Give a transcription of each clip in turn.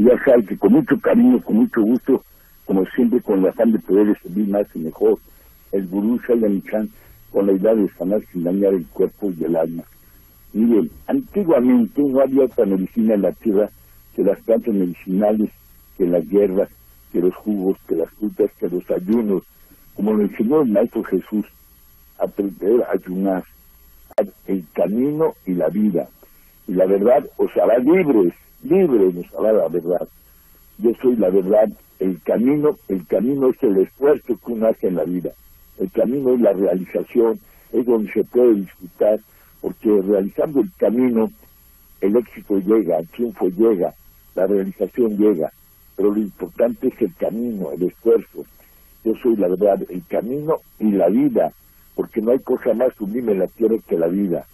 Y ya sabes que con mucho cariño, con mucho gusto, como siempre, con el afán de poder servir más y mejor, el gurú Shayanichan, con la idea de sanar sin dañar el cuerpo y el alma. Miren, antiguamente no había otra medicina en la tierra que las plantas medicinales, que las hierbas, que los jugos, que las frutas, que los ayunos, como lo enseñó el Maestro Jesús, aprender a ayunar, el camino y la vida. Y la verdad os hará libres nos hará la verdad. Yo soy la verdad, el camino es el esfuerzo que uno hace en la vida. El camino es la realización, es donde se puede disfrutar, porque realizando el camino, el éxito llega, el triunfo llega, la realización llega, pero lo importante es el camino, el esfuerzo. Yo soy la verdad, el camino y la vida, porque no hay cosa más sublime en la tierra que la vida.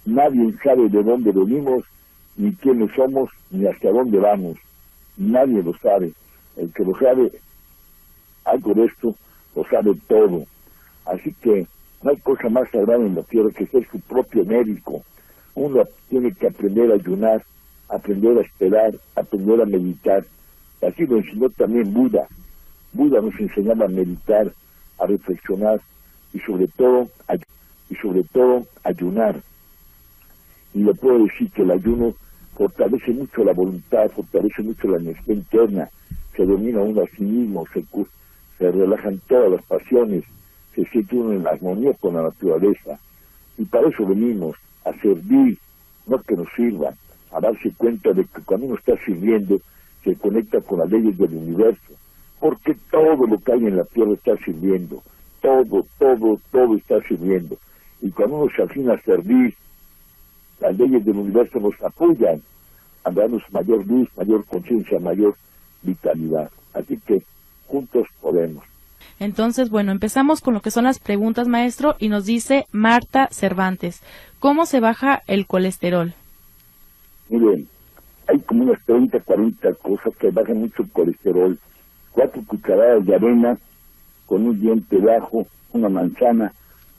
Nadie sabe de dónde venimos, ni quiénes somos, ni hacia dónde vamos. Nadie lo sabe. El que lo sabe, algo de esto, lo sabe todo. Así que no hay cosa más sagrada en la tierra que ser su propio médico. Uno tiene que aprender a ayunar, aprender a esperar, aprender a meditar. Así lo enseñó también Buda. Buda nos enseñaba a meditar, a reflexionar y sobre todo ayunar. Y le puedo decir que el ayuno fortalece mucho la voluntad, fortalece mucho la energía interna, se domina uno a sí mismo, se relajan todas las pasiones, se siente uno en armonía con la naturaleza. Y para eso venimos, a servir, no que nos sirvan, a darse cuenta de que cuando uno está sirviendo, se conecta con las leyes del universo, porque todo lo que hay en la tierra está sirviendo, todo está sirviendo. Y cuando uno se afina a servir, las leyes del universo nos apoyan a darnos mayor luz, mayor conciencia, mayor vitalidad. Así que juntos podemos. Entonces, bueno, empezamos con lo que son las preguntas, maestro, y nos dice Marta Cervantes, ¿cómo se baja el colesterol? Miren, hay como unas 30, 40 cosas que bajan mucho el colesterol. 4 cucharadas de avena con un diente de ajo, una manzana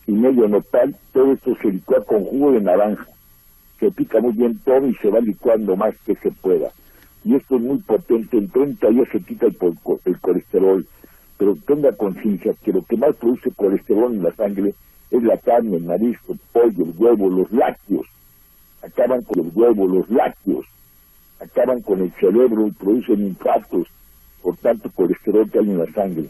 y medio nopal, todo esto se licúa con jugo de naranja. Se pica muy bien todo y se va licuando más que se pueda. Y esto es muy potente, en 30 días se quita el colesterol. Pero tenga conciencia que lo que más produce colesterol en la sangre es la carne, el marisco, el pollo, el huevo, los lácteos. Acaban con los huevos, los lácteos. Acaban con el cerebro y producen infartos por tanto colesterol que hay en la sangre.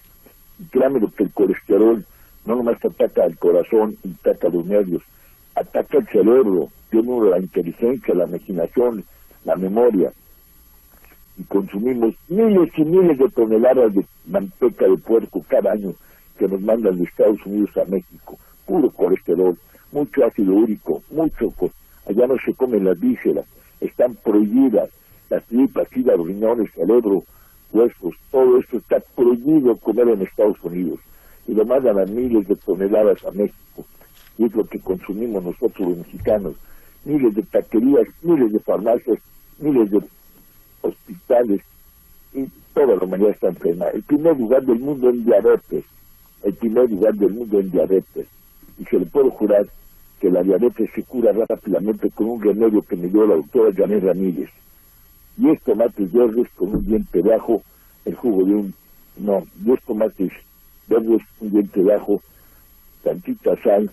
Y créanme lo que el colesterol no nomás ataca al corazón y ataca los nervios, ataca el cerebro, tiene la inteligencia, la imaginación, la memoria. Y consumimos miles y miles de toneladas de manteca de puerco cada año que nos mandan de Estados Unidos a México. Puro colesterol, mucho ácido úrico, allá no se comen las vísceras, están prohibidas las tripas, hígado, riñones, cerebro, huesos, todo esto está prohibido comer en Estados Unidos. Y lo mandan a miles de toneladas a México. Y es lo que consumimos nosotros los mexicanos. Miles de taquerías, miles de farmacias, miles de hospitales, y toda la humanidad está enferma. El primer lugar del mundo en diabetes, y se le puedo jurar que la diabetes se cura rápidamente con un remedio que me dio la doctora Janet Ramírez. 10 tomates verdes con un diente de ajo, el jugo de 10 tomates verdes, un diente de ajo, tantita sal,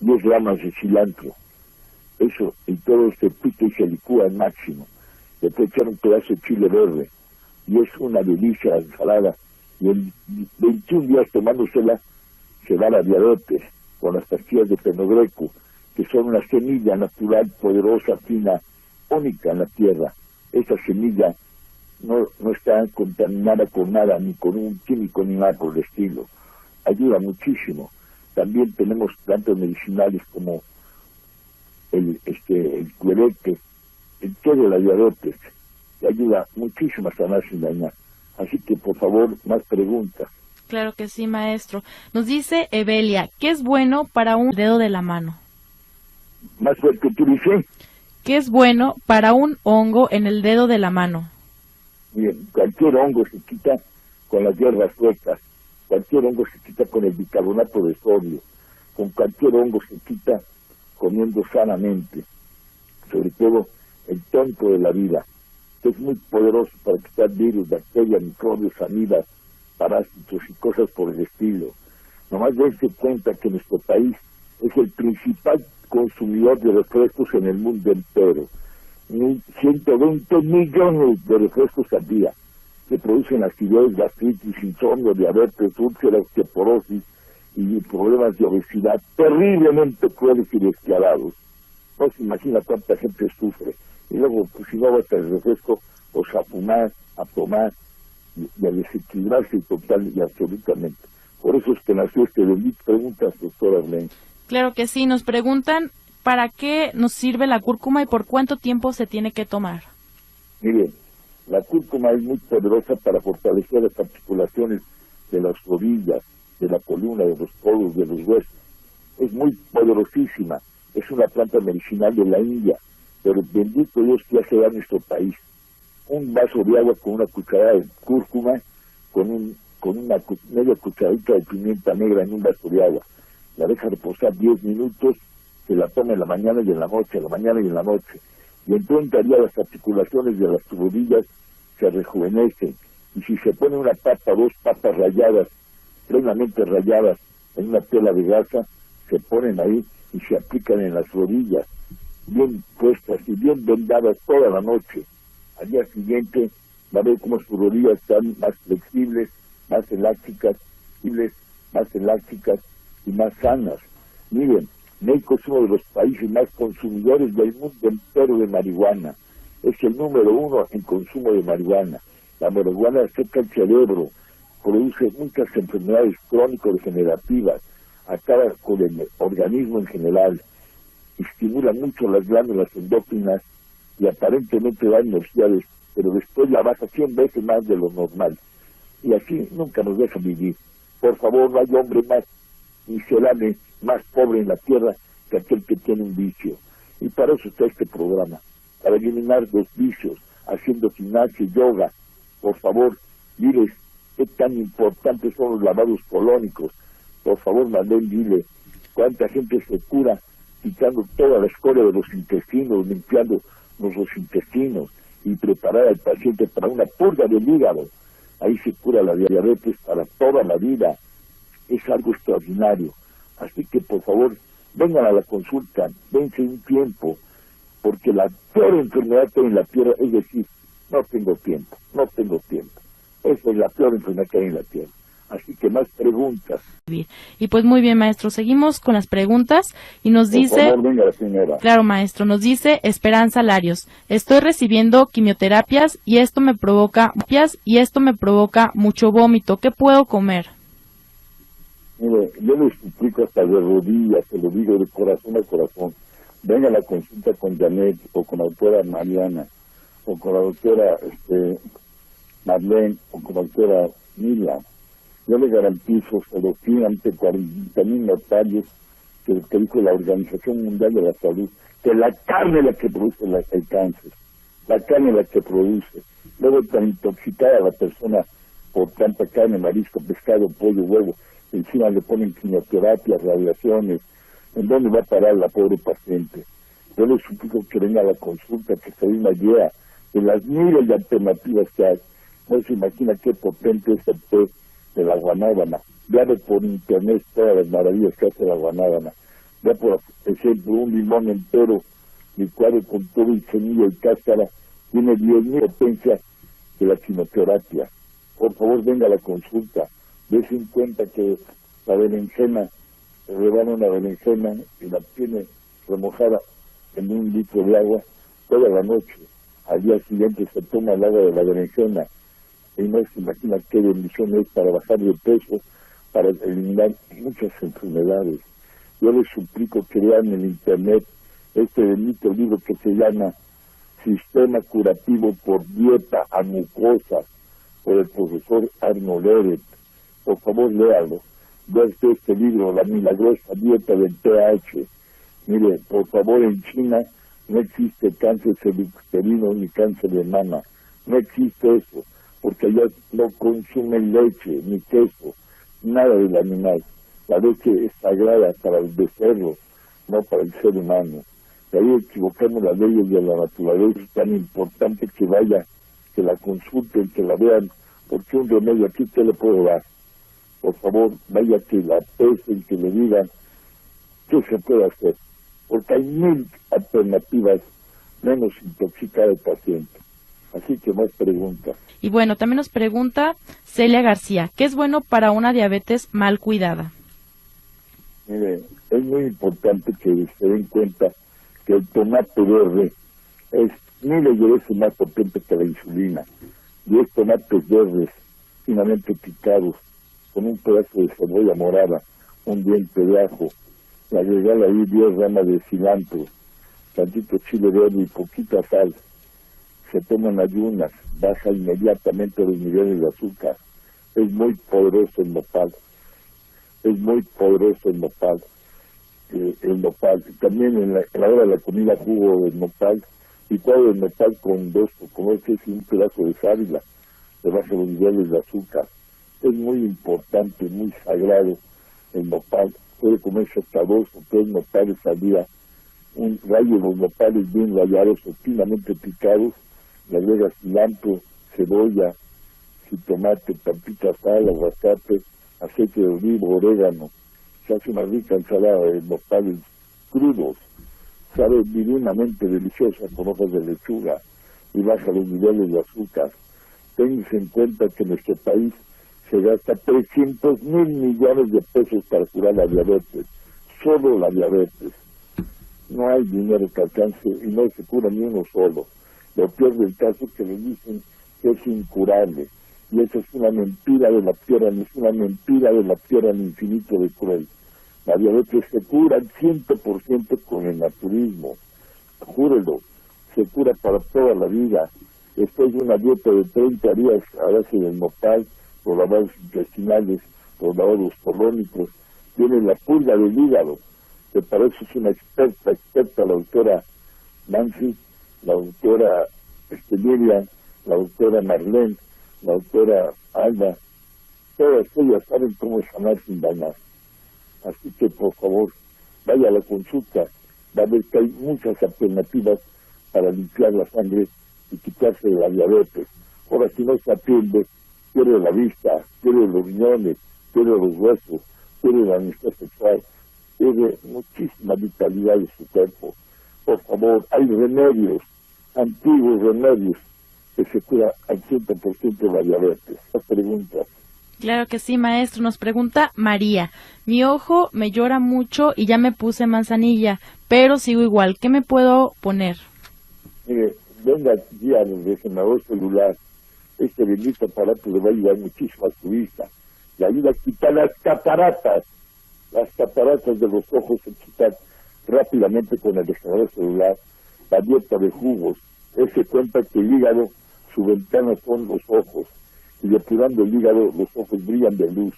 10 ramas de cilantro, eso, y todo se pica y se licúa al máximo. Le puede echar un pedazo de chile verde, y es una delicia la ensalada, y en 21 días tomándosela, se va la diabetes, con las pastillas de fenogreco, que son una semilla natural, poderosa, fina, única en la tierra. Esa semilla no está contaminada con nada, ni con un químico, ni nada por el estilo. Ayuda muchísimo. También tenemos plantas medicinales como el cuerete, el té de la diabetes, que ayuda muchísimo a sanar sin dañar. Así que, por favor, más preguntas. Claro que sí, maestro. Nos dice Evelia, ¿qué es bueno para un dedo de la mano? Más fuerte, tú dices. ¿Qué es bueno para un hongo en el dedo de la mano? Bien, cualquier hongo se quita con las hierbas suecas, cualquier hongo se quita con el bicarbonato de sodio, con cualquier hongo se quita comiendo sanamente, sobre todo el tónico de la vida. que es muy poderoso para quitar virus, bacterias, microbios, amidas, parásitos y cosas por el estilo. Nomás dense cuenta que nuestro país es el principal consumidor de refrescos en el mundo entero. 120 millones de refrescos al día que producen acidez, gastritis, insomnio, diabetes, úlceras, osteoporosis y problemas de obesidad terriblemente crueles y despiadados. No se imagina cuánta gente sufre. Y luego, pues, si no va a el refresco, pues a fumar, a tomar y a desequilibrarse total y absolutamente. Por eso es que nació este delito. Preguntas, doctora Arlene. Claro que sí, nos preguntan ¿para qué nos sirve la cúrcuma y por cuánto tiempo se tiene que tomar? Miren, la cúrcuma es muy poderosa para fortalecer las articulaciones de las rodillas, de la columna, de los codos, de los huesos. Es muy poderosísima. Es una planta medicinal de la India, pero bendito Dios que hace a nuestro país. Un vaso de agua con una cucharada de cúrcuma, con una media cucharadita de pimienta negra en un vaso de agua. La deja reposar 10 minutos, se la toma en la mañana y en la noche, en la mañana y en la noche. Y en 30 días las articulaciones de las rodillas se rejuvenecen. Y si se pone una pata, 2 patas rayadas, plenamente rayadas, en una tela de gasa, se ponen ahí y se aplican en las rodillas, bien puestas y bien vendadas toda la noche. Al día siguiente va a ver cómo sus rodillas están más flexibles, más elásticas y más sanas. Miren, México es uno de los países más consumidores del mundo entero de marihuana. Es el número 1 en consumo de marihuana. La marihuana afecta el cerebro, produce muchas enfermedades crónico-degenerativas, acaba con el organismo en general, estimula mucho las glándulas endócrinas y aparentemente da energía, pero después la baja 100 veces más de lo normal. Y así nunca nos deja vivir. Por favor, no hay hombre más miserable, más pobre en la tierra que aquel que tiene un vicio. Y para eso está este programa, para eliminar los vicios, haciendo gimnasia y yoga. Por favor, diles qué tan importantes son los lavados colónicos. Por favor, Marlene, dile cuánta gente se cura quitando toda la escoria de los intestinos, limpiando nuestros intestinos y preparar al paciente para una purga del hígado. Ahí se cura la diabetes para toda la vida. Es algo extraordinario. Así que, por favor, vengan a la consulta, dense un tiempo, porque la peor enfermedad que hay en la tierra es decir, no tengo tiempo. Esa es la peor enfermedad que hay en la tierra. Así que más preguntas. Y pues muy bien, maestro, seguimos con las preguntas y nos dice... Por favor, venga la señora. Claro, maestro, nos dice Esperanza Larios, estoy recibiendo quimioterapias y esto me provoca mucho vómito, ¿qué puedo comer? Mire, yo les explico hasta de rodillas, se lo digo de corazón a corazón. Venga a la consulta con Janet o con la doctora Mariana o con la doctora Marlene o con la doctora Mila. Yo le garantizo, se lo tiene ante 40,000 notarios que dijo la Organización Mundial de la Salud, que la carne es la que produce el cáncer, la carne es la que produce. Luego tan intoxicada la persona por tanta carne, marisco, pescado, pollo, huevo, encima le ponen quimioterapias, radiaciones. ¿En dónde va a parar la pobre paciente? Yo les suplico que venga a la consulta, que se dé una idea de las miles de alternativas que hay. No se imagina qué potente es el té de la guanábana. Vea por internet todas las maravillas que hace la guanábana. Vea por ejemplo un limón entero licuado con todo y semilla y cáscara, tiene 10,000 potencias de la quimioterapia. Por favor, venga a la consulta. Dese en cuenta que la berenjena, rebana una berenjena y la tiene remojada en 1 litro de agua toda la noche. Al día siguiente se toma el agua de la berenjena. Y no se imagina qué bendición es para bajar de peso, para eliminar muchas enfermedades. Yo les suplico que vean en internet este bendito libro que se llama Sistema Curativo por Dieta a Mucosa, por el profesor Arno Leret. Por favor, léalo. Vea este libro, La Milagrosa Dieta del TH. Mire, por favor, en China no existe cáncer cervicuterino ni cáncer de mama. No existe eso, porque allá no consumen leche ni queso, nada del animal. La leche es sagrada para el becerro, no para el ser humano. De ahí equivocamos las leyes de la naturaleza. Es tan importante que vaya, que la consulten, que la vean, porque un remedio aquí usted le puedo dar. Por favor, vaya que la pesen, que le digan qué se puede hacer, porque hay 1000 alternativas menos intoxicar al paciente. Así que más preguntas. Y bueno, también nos pregunta Celia García, ¿qué es bueno para una diabetes mal cuidada? Mire, es muy importante que se den cuenta que el tomate verde es 1000 veces más potente que la insulina. 10 tomates verdes finamente picados, con un pedazo de cebolla morada, un diente de ajo, y agregarle ahí 10 ramas de cilantro, tantito chile verde y poquita sal. Se toman ayunas, baja inmediatamente los niveles de azúcar. Es muy poderoso el nopal. Es muy poderoso el nopal. También en la hora de la comida, jugo de nopal, licuado de nopal con un pedazo de sábila, le baja los niveles de azúcar. Es muy importante, muy sagrado el nopal. Puede comerse hasta 2 o 3 nopales al día. Un rayo de los nopales bien rayados o finamente picados, le agrega cilantro, cebolla, jitomate, pampita, sal, aguacate, aceite de oliva, orégano. Se hace una rica ensalada de nopales crudos, sabe divinamente deliciosa con hojas de lechuga y baja los niveles de azúcar. Ténganse en cuenta que en nuestro país se gasta 300,000 millones de pesos para curar la diabetes, solo la diabetes. No hay dinero que alcance y no se cura ni uno solo. Lo peor del caso es que le dicen que es incurable, y eso es una mentira de la tierra, es una mentira de la tierra al infinito de cruel. La diabetes se cura al 100% con el naturismo, júrelo, se cura para toda la vida. Después de una dieta de 30 días a base del nopal, los lavados intestinales, los lavados colónicos, tiene la purga del hígado, que para eso es una experta la doctora Nancy, la doctora Miriam, la doctora Marlene, la doctora Alba. Todas ellas saben cómo sanar sin dañar. Así que por favor, vaya a la consulta, va a ver que hay muchas alternativas para limpiar la sangre y quitarse de la diabetes. Ahora, si no se atiende, pierde la vista, pierde los riñones, pierde los huesos, pierde la amistad sexual, pierde muchísima vitalidad de su cuerpo. Por favor, hay remedios, antiguos remedios, que se cura al 100% de la diabetes. Las preguntas. Claro que sí, maestro. Nos pregunta María, mi ojo me llora mucho y ya me puse manzanilla, pero sigo igual, ¿qué me puedo poner? Mire, venga aquí al regenerador celular. Este bendito aparato le va a ayudar muchísimo a su vista. Le ayuda a quitar las cataratas de los ojos, se quitan rápidamente con el regenerador celular. La dieta de jugos, él se cuenta que el hígado, su ventana son los ojos, y depurando el hígado, los ojos brillan de luz,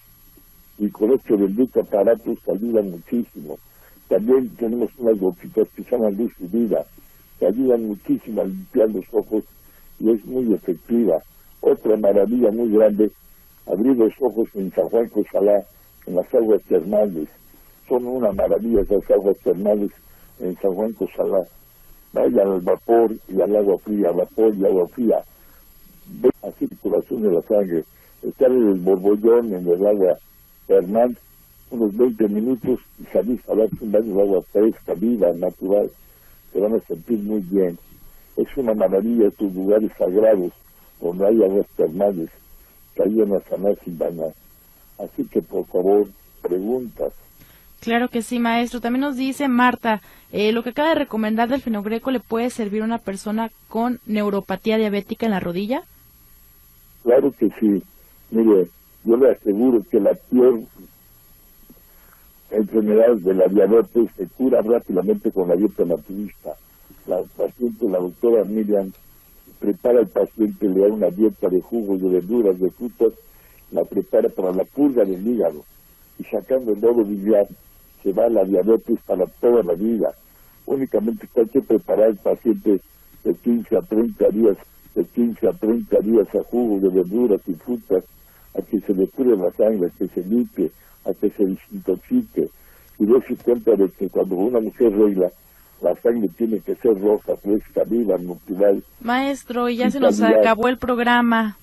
y con este bendito aparato se ayudan muchísimo. También tenemos unas gotitas que se llaman Luz y Vida, que ayudan muchísimo a limpiar los ojos, y es muy efectiva. Otra maravilla muy grande, abrir los ojos en San Juan Cosalá, en las aguas termales. Son una maravilla esas aguas termales en San Juan Cosalá. Vaya al vapor y al agua fría, vapor y agua fría. Ve la circulación de la sangre. Estar en el borbollón, en el agua termal, unos 20 minutos y salir a darse un baño de agua fresca, viva, natural. Se van a sentir muy bien. Es una maravilla estos lugares sagrados donde hay aguas termales que ayudan a sanar sin bañar. Así que, por favor, preguntas. Claro que sí, maestro. También nos dice Marta, lo que acaba de recomendar del fenogreco le puede servir a una persona con neuropatía diabética en la rodilla. Claro que sí. Mire, yo le aseguro que la peor enfermedad de la diabetes se cura rápidamente con la dieta naturista. La paciente, la doctora Miriam, prepara al paciente, le da una dieta de jugos, de verduras, de frutas, la prepara para la purga del hígado, y sacando el lodo biliar se va la diabetes para toda la vida. Únicamente hay que preparar al paciente de 15 a 30 días, a jugos de verduras y frutas, a que se le cure la sangre, a que se limpie, a que se desintoxique, y dése cuenta de que cuando una mujer regla, la sangre tiene que ser roja, fresca, viva, natural. Maestro, y ya y se nos calidad. acabó el programa.